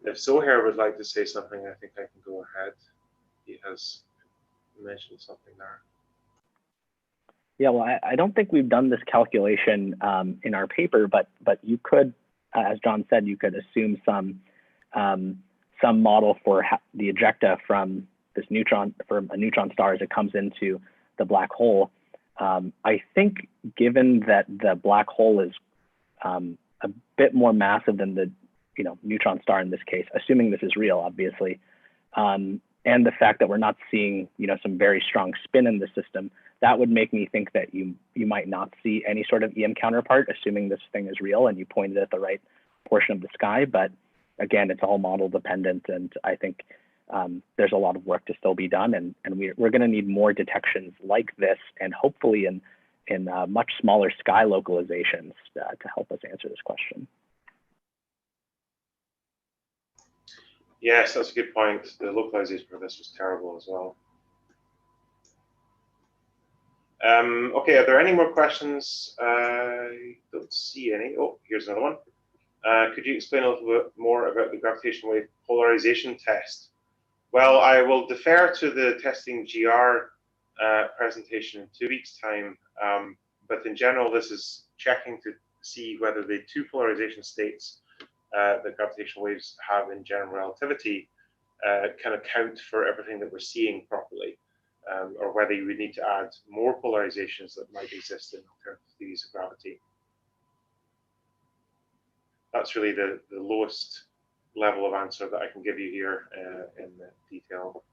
If Zoheyr would like to say something, I think I can go ahead. He has mentioned something there. Yeah, well, I don't think we've done this calculation in our paper, but you could, as John said, you could assume some model for the ejecta from this neutron, from a neutron star as it comes into the black hole. I think given that the black hole is a bit more massive than the neutron star in this case, assuming this is real, obviously, and the fact that we're not seeing some very strong spin in the system, that would make me think that you might not see any sort of EM counterpart, assuming this thing is real and you pointed at the right portion of the sky. But again, it's all model dependent, and I think there's a lot of work to still be done, and we're going to need more detections like this, and hopefully in much smaller sky localizations to help us answer this question. Yes, that's a good point. The localization for this was terrible as well. Okay, are there any more questions? I don't see any. Oh, here's another one. Could you explain a little bit more about the gravitational wave polarization test? Well, I will defer to the testing GR presentation in 2 weeks' time. But in general, this is checking to see whether the two polarization states that gravitational waves have in general relativity can account for everything that we're seeing properly. Or whether you would need to add more polarizations that might exist in alternative theories of gravity. That's really the lowest level of answer that I can give you here in detail.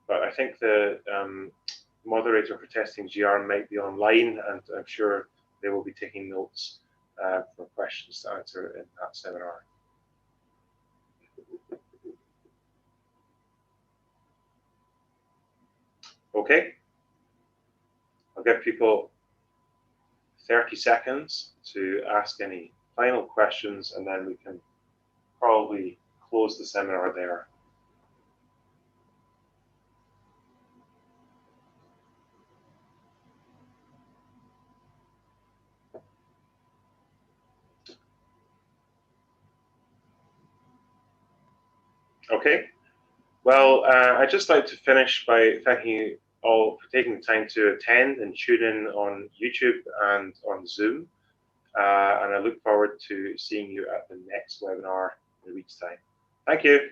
But I think the moderator for testing GR might be online, and I'm sure they will be taking notes for questions to answer in that seminar. Okay, I'll give people 30 seconds to ask any final questions, and then we can probably close the seminar there. Okay, well, I'd just like to finish by thanking you all for taking the time to attend and tune in on YouTube and on Zoom. And I look forward to seeing you at the next webinar in a week's time. Thank you.